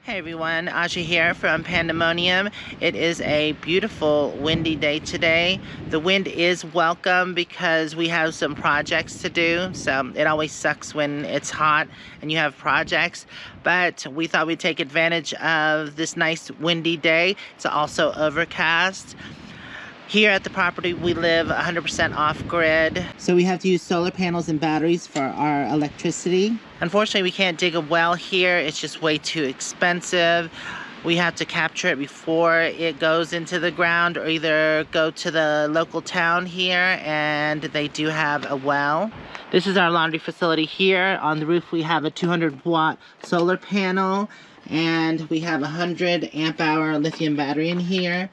Hey everyone, Aja here from Panda Monium. It is a beautiful windy day today. The wind is welcome because we have some projects to do. So it always sucks when it's hot and you have projects. But we thought we'd take advantage of this nice windy day. It's also overcast. Here at the property, we live 100% off-grid. So we have to use solar panels and batteries for our electricity. Unfortunately, we can't dig a well here. It's just way too expensive. We have to capture it before it goes into the ground, or either go to the local town here, and they do have a well. This is our laundry facility here. On the roof, we have a 200-watt solar panel, and we have a 100 amp hour lithium battery in here.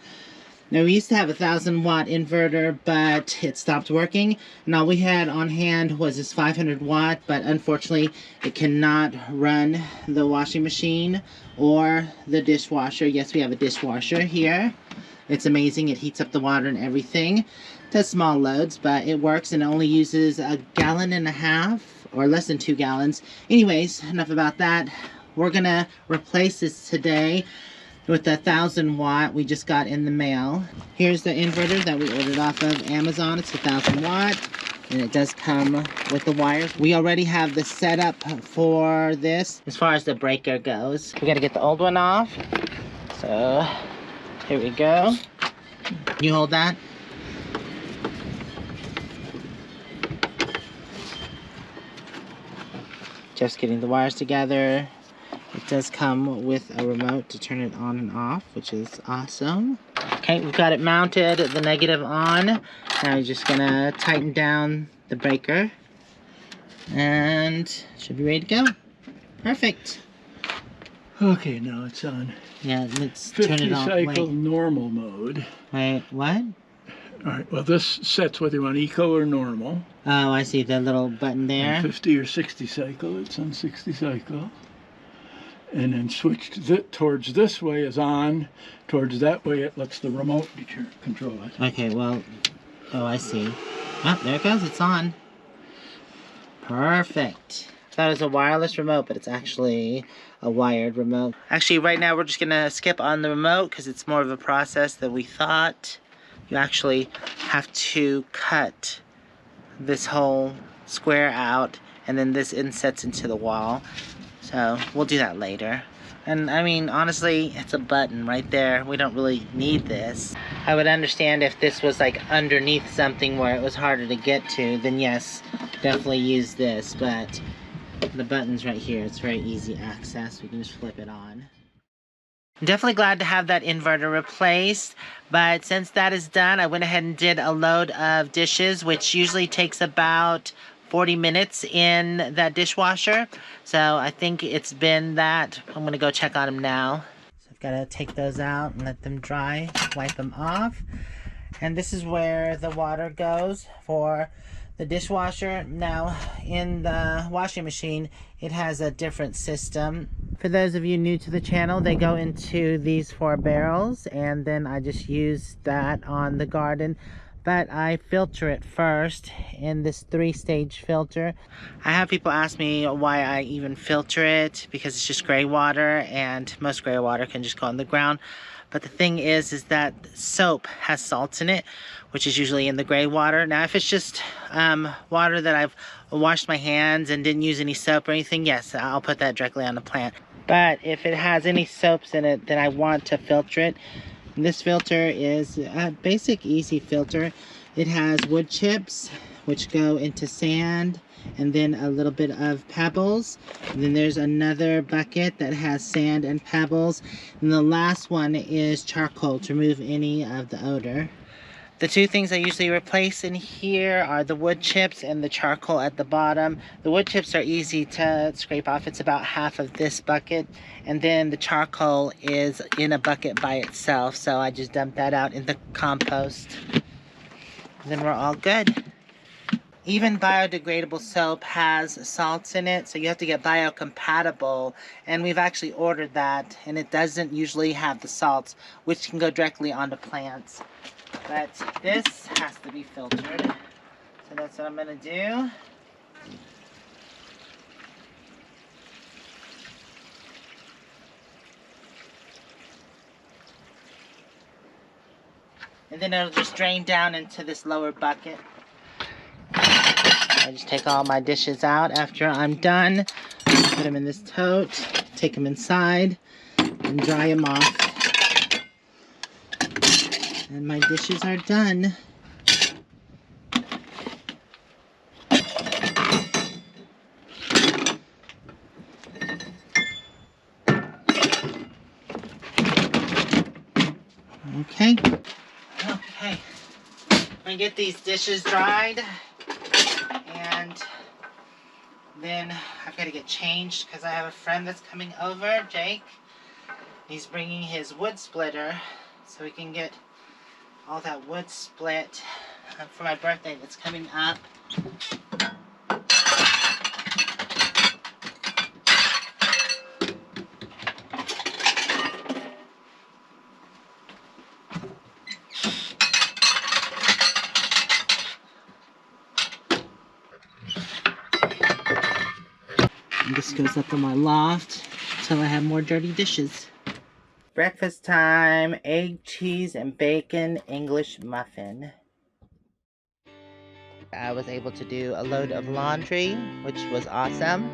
Now, we used to have a 1,000-watt inverter, but it stopped working. And all we had on hand was this 500-watt, but unfortunately, it cannot run the washing machine or the dishwasher. Yes, we have a dishwasher here. It's amazing. It heats up the water and everything. It does small loads, but it works, and it only uses 1.5 gallons, or less than 2 gallons. Anyways, enough about that. We're going to replace this today with the 1,000-watt we just got in the mail. Here's the inverter that we ordered off of Amazon. It's 1,000-watt, and it does come with the wires. We already have the setup for this as far as the breaker goes. We got to get the old one off. So here we go. You hold that. Just getting the wires together. It does come with a remote to turn it on and off, which is awesome. Okay, we've got it mounted, the negative on. Now you're just gonna tighten down the breaker, and should be ready to go. Perfect. Okay, now it's on. Yeah, let's turn it on. 50 cycle normal mode. Wait, what? Alright, well this sets whether you want eco or normal. Oh, I see the little button there. And 50 or 60 cycle, it's on 60 cycle. And then switched towards this way is on. Towards that way it lets the remote control it. Okay, well, oh, I see. Oh, there it goes, it's on. Perfect. I thought it was a wireless remote, but it's actually a wired remote. Actually, right now we're just gonna skip on the remote because it's more of a process than we thought. You actually have to cut this whole square out, and then this insets into the wall. So we'll do that later. And I mean, honestly, it's a button right there. We don't really need this. I would understand if this was like underneath something where it was harder to get to, then yes, definitely use this. But the button's right here. It's very easy access. We can just flip it on. I'm definitely glad to have that inverter replaced, but since that is done, I went ahead and did a load of dishes, which usually takes about 40 minutes in that dishwasher. So I think it's been that. I'm gonna go check on them now. So I've gotta take those out and let them dry, wipe them off. And this is where the water goes for the dishwasher. Now, in the washing machine, it has a different system. For those of you new to the channel, they go into these 4 barrels, and then I just use that on the garden. But I filter it first in this 3-stage filter. I have people ask me why I even filter it, because it's just gray water, and most gray water can just go on the ground. But the thing is that soap has salts in it, which is usually in the gray water. Now, if it's just water that I've washed my hands and didn't use any soap or anything, yes, I'll put that directly on the plant. But if it has any soaps in it, then I want to filter it. And this filter is a basic, easy filter. It has wood chips, which go into sand, and then a little bit of pebbles. And then there's another bucket that has sand and pebbles. And the last one is charcoal to remove any of the odor. The 2 things I usually replace in here are the wood chips and the charcoal at the bottom. The wood chips are easy to scrape off. It's about half of this bucket. And then the charcoal is in a bucket by itself. So I just dump that out in the compost. And then we're all good. Even biodegradable soap has salts in it, so you have to get biocompatible, and we've actually ordered that, and it doesn't usually have the salts, which can go directly onto plants. But this has to be filtered, so that's what I'm gonna do. And then it'll just drain down into this lower bucket. I just take all my dishes out after I'm done. Put them in this tote, take them inside, and dry them off. And my dishes are done. Okay. Okay. I'm gonna get these dishes dried, and then I've got to get changed because I have a friend that's coming over, Jake. He's bringing his wood splitter so we can get all that wood split for my birthday that's coming up. And this goes up in my loft until I have more dirty dishes. Breakfast time, egg, cheese, and bacon English muffin. I was able to do a load of laundry, which was awesome.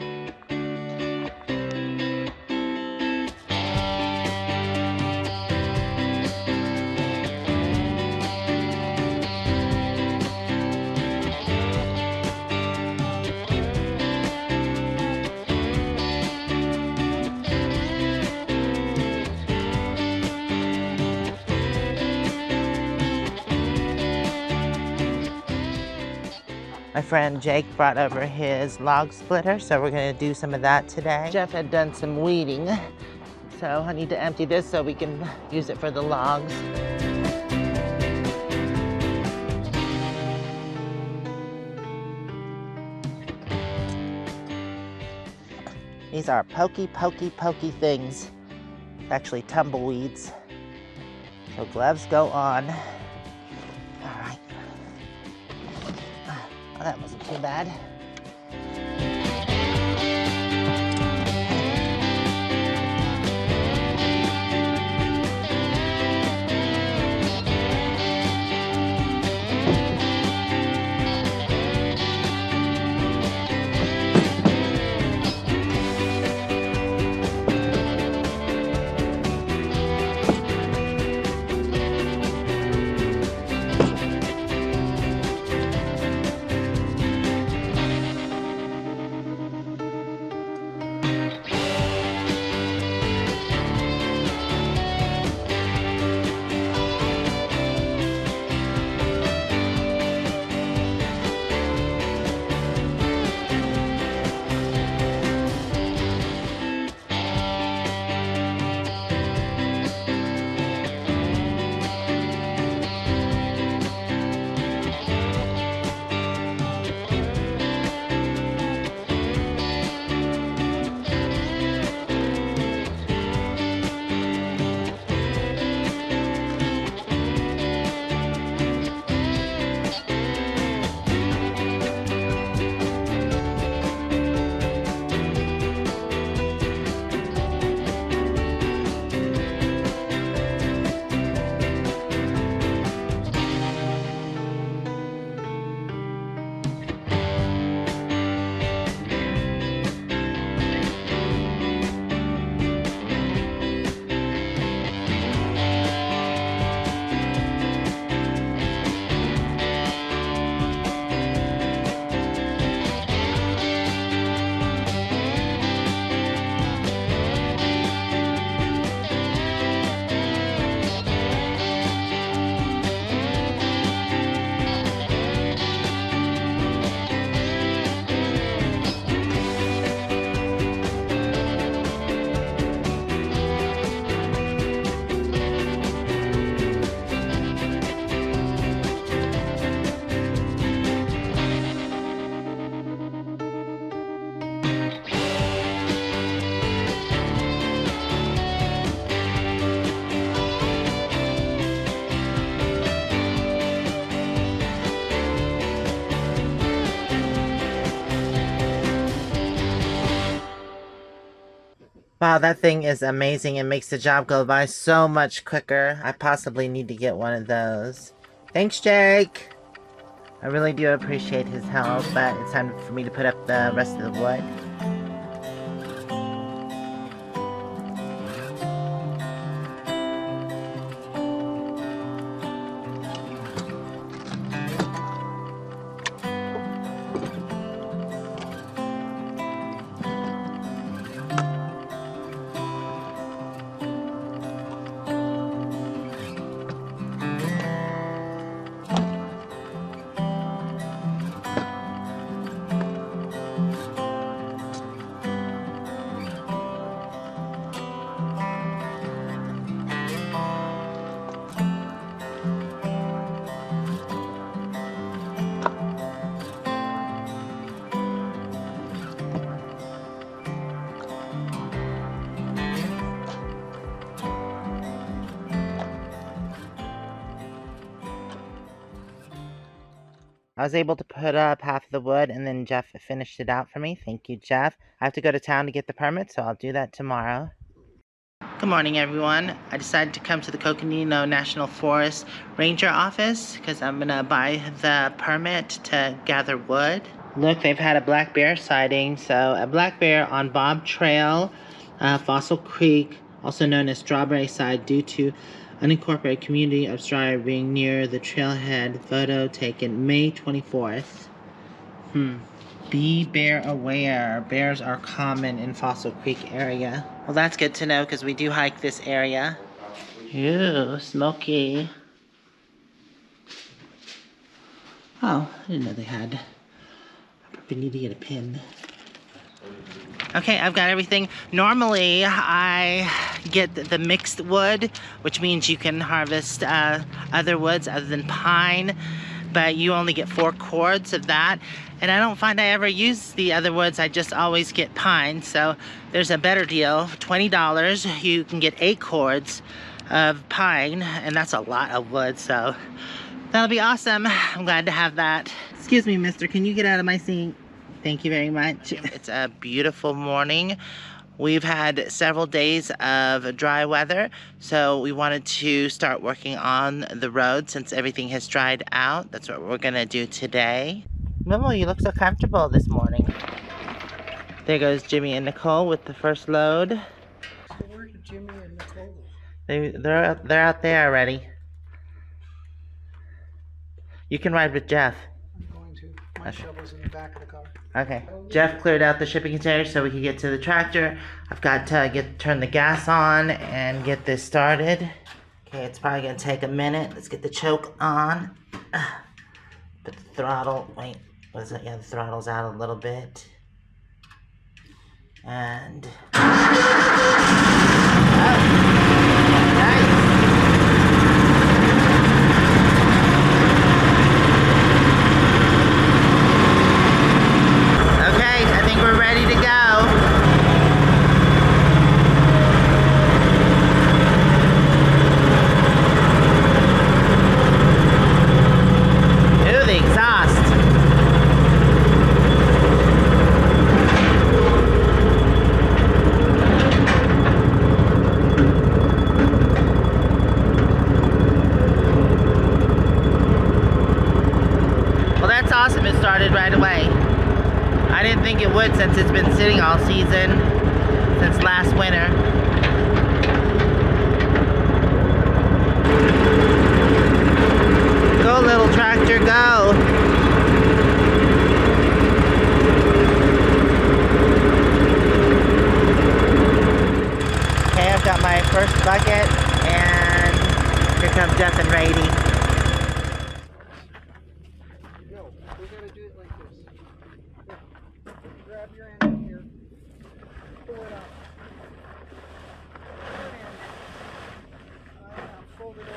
My friend Jake brought over his log splitter, so we're gonna do some of that today. Jeff had done some weeding, so I need to empty this so we can use it for the logs. These are pokey things. It's actually tumbleweeds. So gloves go on. All right. Oh, that wasn't too bad. Wow, that thing is amazing. It makes the job go by so much quicker. I possibly need to get one of those. Thanks, Jake. I really do appreciate his help, but it's time for me to put up the rest of the wood. I was able to put up half of the wood, and then Jeff finished it out for me. Thank you, Jeff. I have to go to town to get the permit, so I'll do that tomorrow. Good morning, everyone. I decided to come to the Coconino National Forest Ranger office because I'm going to buy the permit to gather wood. Look, they've had a black bear sighting. So a black bear on Bob Trail, Fossil Creek, also known as Strawberry Side, due to unincorporated community of Strawberry being near the trailhead. Photo taken May 24th. Be bear aware. Bears are common in Fossil Creek area. Well, that's good to know because we do hike this area. Ew, smoky. Oh, I didn't know they had. I probably need to get a pin. Okay, I've got everything. Normally, I get the mixed wood, which means you can harvest other woods other than pine, but you only get 4 cords of that. And I don't find I ever use the other woods. I just always get pine. So there's a better deal, $20. You can get 8 cords of pine, and that's a lot of wood. So that'll be awesome. I'm glad to have that. Excuse me, mister, can you get out of my sink? Thank you very much. It's a beautiful morning. We've had several days of dry weather, so we wanted to start working on the road since everything has dried out. That's what we're gonna do today. Moo-moo, you look so comfortable this morning. There goes Jimmy and Nicole with the first load. Where's Jimmy and Nicole? They're out there already. You can ride with Jeff. I'm going to. My shovel's in the back of the car. Okay. Jeff cleared out the shipping container so we could get to the tractor. I've got to turn the gas on and get this started. Okay, it's probably gonna take a minute. Let's get the choke on. Put the throttle, wait, what is it? Yeah, the throttle's out a little bit. And oh, nice. Awesome, it started right away. I didn't think it would since it's been sitting all season, since last winter. Go little tractor, go! Okay, I've got my first bucket, and here comes Jeff and Rady. Grab your end here. Pull it up. Fold it over.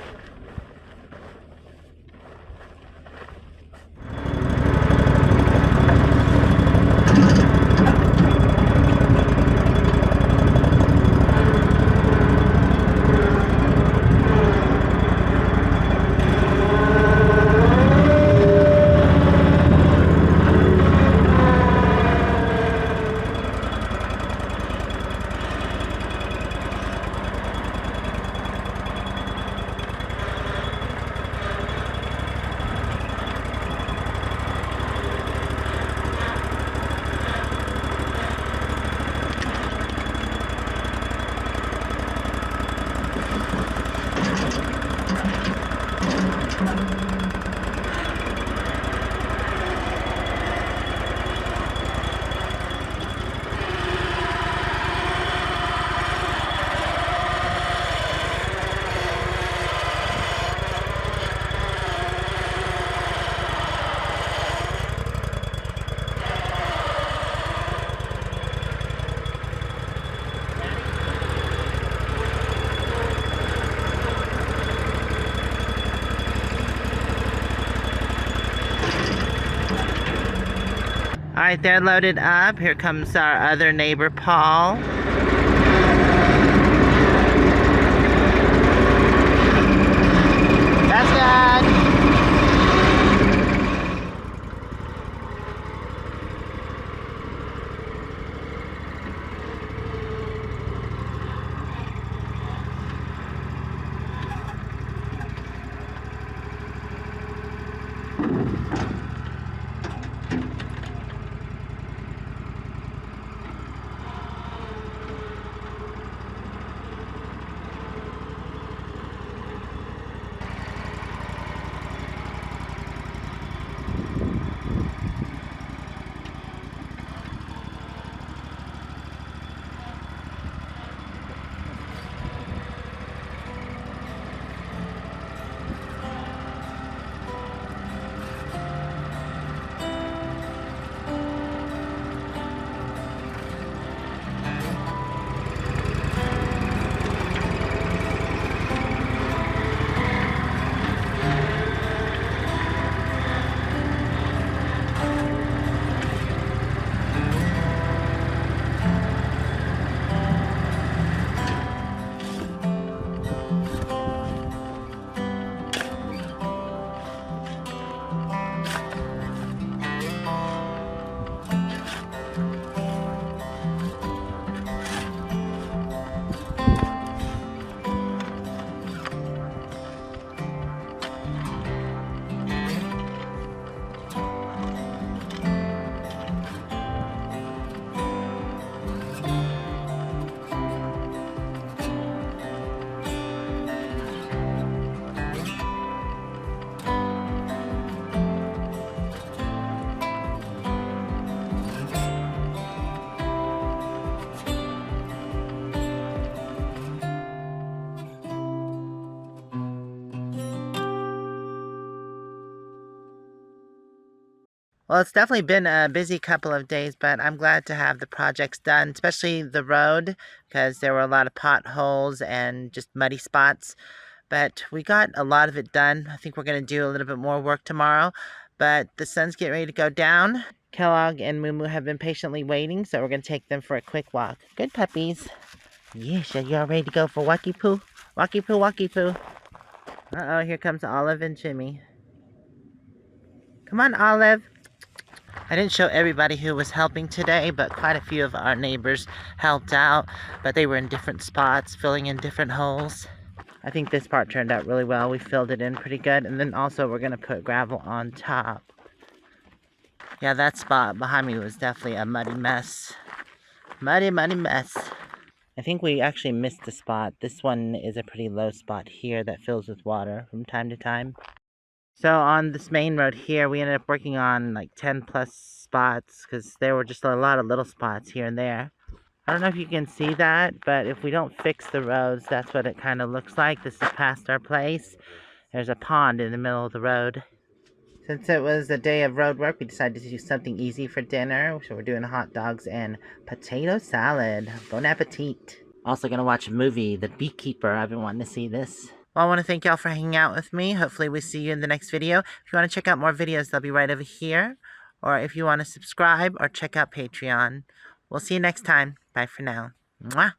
Alright, they're loaded up. Here comes our other neighbor, Paul. That's good. Well, it's definitely been a busy couple of days, but I'm glad to have the projects done, especially the road, because there were a lot of potholes and just muddy spots. But we got a lot of it done. I think we're going to do a little bit more work tomorrow, but the sun's getting ready to go down. Kellogg and Moo-moo have been patiently waiting, so we're going to take them for a quick walk. Good puppies. Yes, are you all ready to go for walkie poo? Walkie poo, walkie poo. Uh-oh, here comes Olive and Jimmy. Come on, Olive. I didn't show everybody who was helping today, but quite a few of our neighbors helped out, but they were in different spots, filling in different holes. I think this part turned out really well. We filled it in pretty good, and then also we're going to put gravel on top. Yeah, that spot behind me was definitely a muddy mess. Muddy, muddy mess. I think we actually missed a spot. This one is a pretty low spot here that fills with water from time to time. So on this main road here, we ended up working on like 10 plus spots because there were just a lot of little spots here and there. I don't know if you can see that, but if we don't fix the roads, that's what it kind of looks like. This is past our place. There's a pond in the middle of the road. Since it was a day of road work, we decided to do something easy for dinner. So we're doing hot dogs and potato salad. Bon appetit. Also gonna watch a movie, The Beekeeper. I've been wanting to see this. Well, I want to thank y'all for hanging out with me. Hopefully we see you in the next video. If you want to check out more videos, they'll be right over here. Or if you want to subscribe or check out Patreon. We'll see you next time. Bye for now. Mwah!